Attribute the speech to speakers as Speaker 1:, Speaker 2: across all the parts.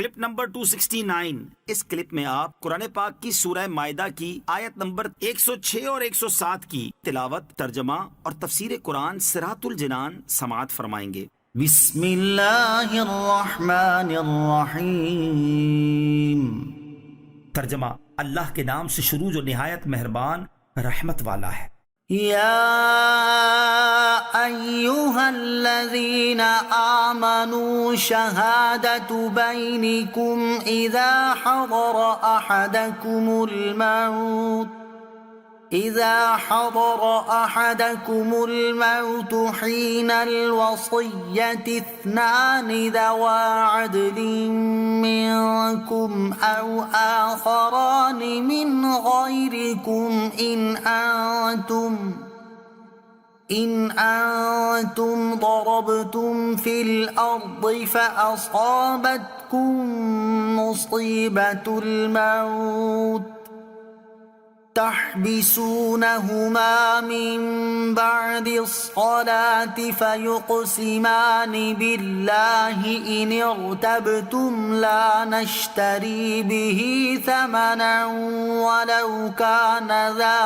Speaker 1: Clip number 269۔ اس clip میں آپ قرآن پاک کی سورہ مائدہ کی آیت نمبر 106 اور 107 کی تلاوت، ترجمہ اور تفسیر قرآن صراط الجنان سماعت فرمائیں گے۔
Speaker 2: بسم اللہ الرحمن الرحیم۔
Speaker 1: ترجمہ: اللہ کے نام سے شروع جو نہایت مہربان رحمت والا ہے۔
Speaker 2: یا ایہا الذین آمنوا شہادت بینکم اذا حضر احدکم الموت حین الوصیۃ اثنان ذوا عدل منکم او آخران من غیرکم ان انتم ضربتم فی الارض فاصابتکم مصیبۃ الموت تحبسونهما من بعد الصلاة فيقسمان بالله إن ارتبتم لا نشتري به ثمنا ولو كان ذا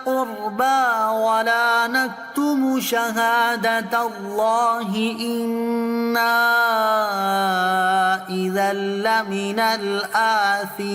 Speaker 2: قربى ولا نكتم شهادة الله إنا إذا لمن الآثمين۔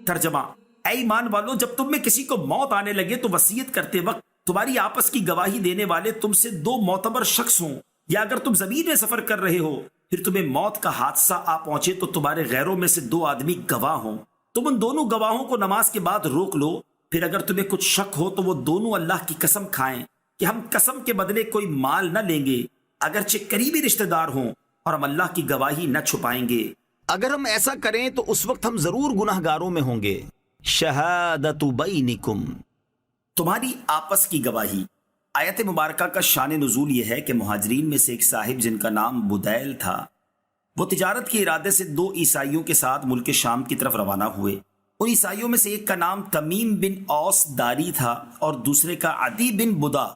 Speaker 1: ترجمہ: اے ایمان والو، جب تم میں کسی کو موت آنے لگے تو وصیت کرتے وقت تمہاری آپس کی گواہی دینے والے تم سے دو معتبر شخص ہوں، یا اگر تم زمین میں سفر کر رہے ہو پھر تمہیں موت کا حادثہ آ پہنچے تو تمہارے غیروں میں سے دو آدمی گواہ ہوں، تم ان دونوں گواہوں کو نماز کے بعد روک لو، پھر اگر تمہیں کچھ شک ہو تو وہ دونوں اللہ کی قسم کھائیں کہ ہم قسم کے بدلے کوئی مال نہ لیں گے، اگرچہ قریبی رشتہ دار ہوں، اور ہم اللہ کی گواہی نہ چھپائیں گے۔ اگر ہم ایسا کریں تو اس وقت ہم ضرور گناہ گاروں میں ہوں گے۔ شہادت بینکم، تمہاری آپس کی گواہی۔ آیت مبارکہ کا شان نزول یہ ہے کہ مہاجرین میں سے ایک صاحب جن کا نام بدیل تھا، وہ تجارت کے ارادے سے دو عیسائیوں کے ساتھ ملک شام کی طرف روانہ ہوئے۔ ان عیسائیوں میں سے ایک کا نام تمیم بن اوس داری تھا اور دوسرے کا عدی بن بدا۔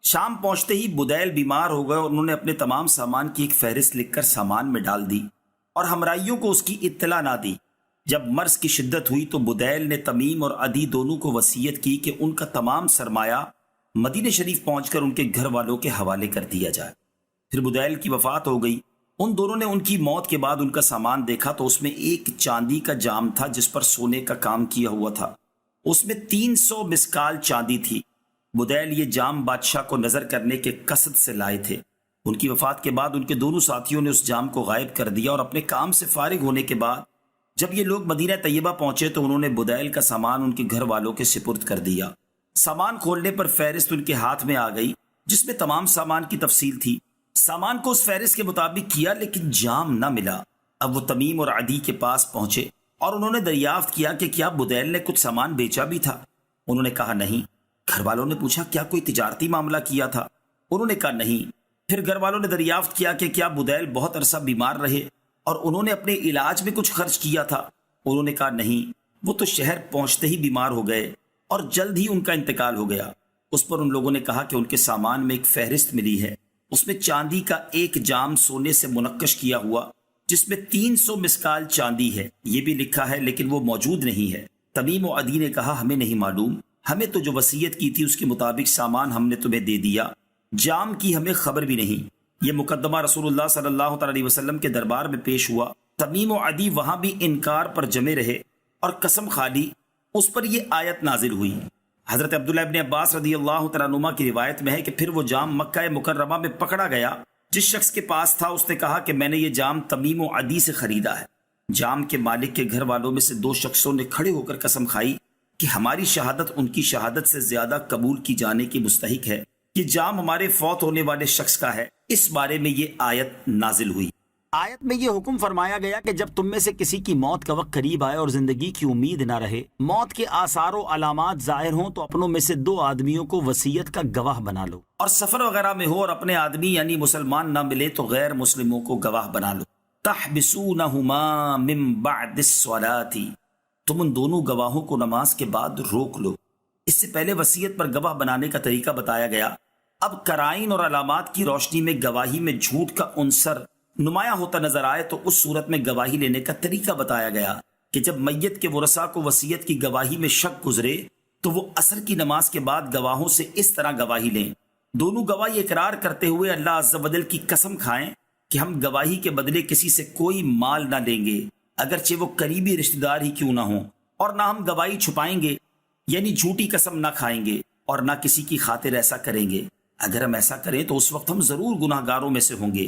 Speaker 1: شام پہنچتے ہی بدیل بیمار ہو گئے اور انہوں نے اپنے تمام سامان کی ایک فہرست لکھ کر سامان میں ڈال دی اور ہمراہیوں کو اس کی اطلاع نہ دی۔ جب مرض کی شدت ہوئی تو بدیل نے تمیم اور عدی دونوں کو وصیت کی کہ ان کا تمام سرمایہ مدینہ شریف پہنچ کر ان کے گھر والوں کے حوالے کر دیا جائے۔ پھر بدیل کی وفات ہو گئی۔ ان دونوں نے ان کی موت کے بعد ان کا سامان دیکھا تو اس میں ایک چاندی کا جام تھا جس پر سونے کا کام کیا ہوا تھا، اس میں 300 مسکال چاندی تھی۔ بدیل یہ جام بادشاہ کو نظر کرنے کے قصد سے لائے تھے۔ ان کی وفات کے بعد ان کے دونوں ساتھیوں نے اس جام کو غائب کر دیا اور اپنے کام سے فارغ ہونے کے بعد جب یہ لوگ مدینہ طیبہ پہنچے تو انہوں نے بدیل کا سامان ان کے گھر والوں کے سپرد کر دیا۔ سامان کھولنے پر فہرست ان کے ہاتھ میں آ گئی جس میں تمام سامان کی تفصیل تھی۔ سامان کو اس فہرست کے مطابق کیا لیکن جام نہ ملا۔ اب وہ تمیم اور عدی کے پاس پہنچے اور انہوں نے دریافت کیا کہ کیا بدیل نے کچھ سامان بیچا بھی تھا؟ انہوں نے کہا نہیں۔ گھر والوں نے پوچھا کیا کوئی تجارتی معاملہ کیا تھا؟ انہوں نے کہا نہیں۔ پھر گھر والوں نے دریافت کیا کہ کیا بدیل بہت عرصہ بیمار رہے اور انہوں نے اپنے علاج میں کچھ خرچ کیا تھا؟ انہوں نے کہا نہیں، وہ تو شہر پہنچتے ہی بیمار ہو گئے اور جلد ہی ان کا انتقال ہو گیا۔ اس پر ان لوگوں نے کہا کہ ان کے سامان میں ایک فہرست ملی ہے، اس میں چاندی کا ایک جام سونے سے منقش کیا ہوا جس میں 300 مسکال چاندی ہے، یہ بھی لکھا ہے لیکن وہ موجود نہیں ہے۔ تمیم و عدی نے کہا ہمیں نہیں معلوم، ہمیں تو جو وصیت کی تھی اس کے مطابق سامان ہم نے تمہیں دے دیا، جام کی ہمیں خبر بھی نہیں۔ یہ مقدمہ رسول اللہ صلی اللہ علیہ وسلم کے دربار میں پیش ہوا۔ تمیم و عدی وہاں بھی انکار پر جمے رہے اور قسم کھا لی۔ اس پر یہ آیت نازل ہوئی۔ حضرت عبداللہ ابن عباس رضی اللہ تعالیٰ عنہما کی روایت میں ہے کہ پھر وہ جام مکہ مکرمہ میں پکڑا گیا۔ جس شخص کے پاس تھا اس نے کہا کہ میں نے یہ جام تمیم و عدی سے خریدا ہے۔ جام کے مالک کے گھر والوں میں سے دو شخصوں نے کھڑے ہو کر قسم کھائی کہ ہماری شہادت ان کی شہادت سے زیادہ قبول کی جانے کی مستحق ہے، یہ جام ہمارے فوت ہونے والے شخص کا ہے۔ اس بارے میں یہ آیت نازل ہوئی۔ آیت میں یہ حکم فرمایا گیا کہ جب تم میں سے کسی کی موت کا وقت قریب آئے اور زندگی کی امید نہ رہے، موت کے آثار و علامات ظاہر ہوں، تو اپنوں میں سے دو آدمیوں کو وصیت کا گواہ بنا لو، اور سفر وغیرہ میں ہو اور اپنے آدمی یعنی مسلمان نہ ملے تو غیر مسلموں کو گواہ بنا لو۔ تحبسونہما من بعد الصلاۃ، تم ان دونوں گواہوں کو نماز کے بعد روک لو۔ اس سے پہلے وصیت پر گواہ بنانے کا طریقہ بتایا گیا۔ اب قرائن اور علامات کی روشنی میں گواہی میں جھوٹ کا عنصر نمایاں ہوتا نظر آئے تو اس صورت میں گواہی لینے کا طریقہ بتایا گیا کہ جب میت کے ورثاء کو وصیت کی گواہی میں شک گزرے تو وہ عصر کی نماز کے بعد گواہوں سے اس طرح گواہی لیں، دونوں گواہ اقرار کرتے ہوئے اللہ عز و جل کی قسم کھائیں کہ ہم گواہی کے بدلے کسی سے کوئی مال نہ لیں گے، اگرچہ وہ قریبی رشتہ دار ہی کیوں نہ ہوں، اور نہ ہم گواہی چھپائیں گے، یعنی جھوٹی قسم نہ کھائیں گے، اور نہ کسی کی خاطر ایسا کریں گے۔ اگر ہم ایسا کریں تو اس وقت ہم ضرور گناہ گاروں میں سے ہوں گے۔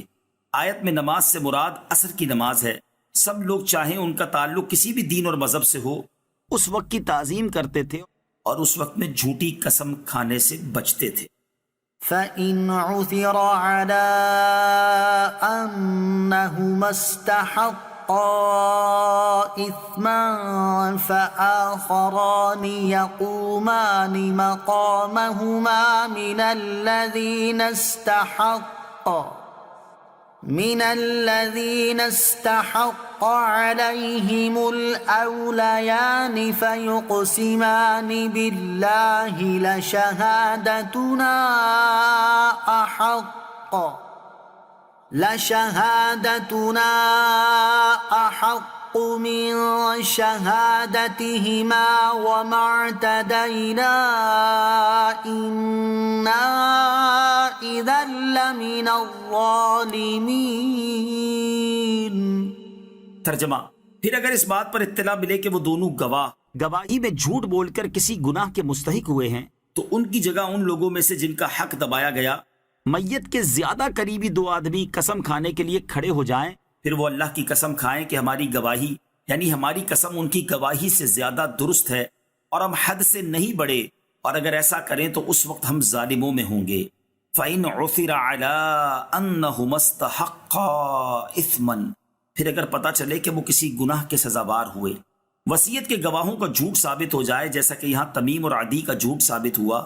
Speaker 1: آیت میں نماز سے مراد عصر کی نماز ہے۔ سب لوگ چاہیں ان کا تعلق کسی بھی دین اور مذہب سے ہو، اس وقت کی تعظیم کرتے تھے اور اس وقت میں جھوٹی قسم کھانے سے بچتے تھے۔
Speaker 2: فَإِنْ عُثِرَ عَلَىٰ أَنَّهُمَا اسْتَحَقَّا إِثْمًا فَآخَرَانِ يَقُومَانِ مَقَامَهُمَا من الذين استحق عليهم الأوليان فيقسمان بالله لشهادتنا أحق من شهادتهما وما اعتدينا إنا إذا لمن الظالمين۔
Speaker 1: ترجمہ: پھر اگر اس بات پر اطلاع ملے کہ وہ دونوں گواہ گواہی میں جھوٹ بول کر کسی گناہ کے مستحق ہوئے ہیں تو ان کی جگہ ان لوگوں میں سے جن کا حق دبایا گیا میت کے زیادہ قریبی دو آدمی قسم کھانے کے لیے کھڑے ہو جائیں، پھر وہ اللہ کی قسم کھائیں کہ ہماری گواہی یعنی ہماری قسم ان کی گواہی سے زیادہ درست ہے اور ہم حد سے نہیں بڑھے، اور اگر ایسا کریں تو اس وقت ہم ظالموں میں ہوں گے۔ فَإِنْ عُثِرَ عَلَىٰ أَنَّهُمَا اسْتَحَقَّا إِثْمًا، پھر اگر پتہ چلے کہ وہ کسی گناہ کے سزاوار ہوئے، وصیت کے گواہوں کا جھوٹ ثابت ہو جائے، جیسا کہ یہاں تمیم اور عدی کا جھوٹ ثابت ہوا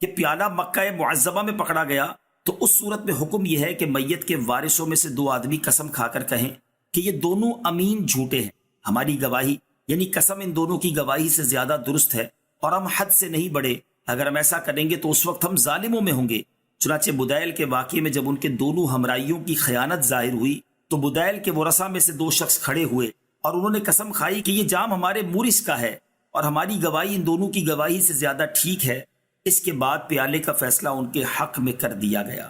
Speaker 1: کہ پیالہ مکہ معظمہ میں پکڑا گیا، تو اس صورت میں حکم یہ ہے کہ میت کے وارثوں میں سے دو آدمی قسم کھا کر کہیں کہ یہ دونوں امین جھوٹے ہیں، ہماری گواہی یعنی قسم ان دونوں کی گواہی سے زیادہ درست ہے اور ہم حد سے نہیں بڑھے، اگر ہم ایسا کریں گے تو اس وقت ہم ظالموں میں ہوں گے۔ چنانچہ بدیل کے واقعے میں جب ان کے دونوں ہمراہیوں کی خیانت ظاہر ہوئی تو بدیل کے ورثاء میں سے دو شخص کھڑے ہوئے اور انہوں نے قسم کھائی کہ یہ جام ہمارے مورث کا ہے اور ہماری گواہی ان دونوں کی گواہی سے زیادہ ٹھیک ہے۔ اس کے بعد پیالے کا فیصلہ ان کے حق میں کر دیا گیا۔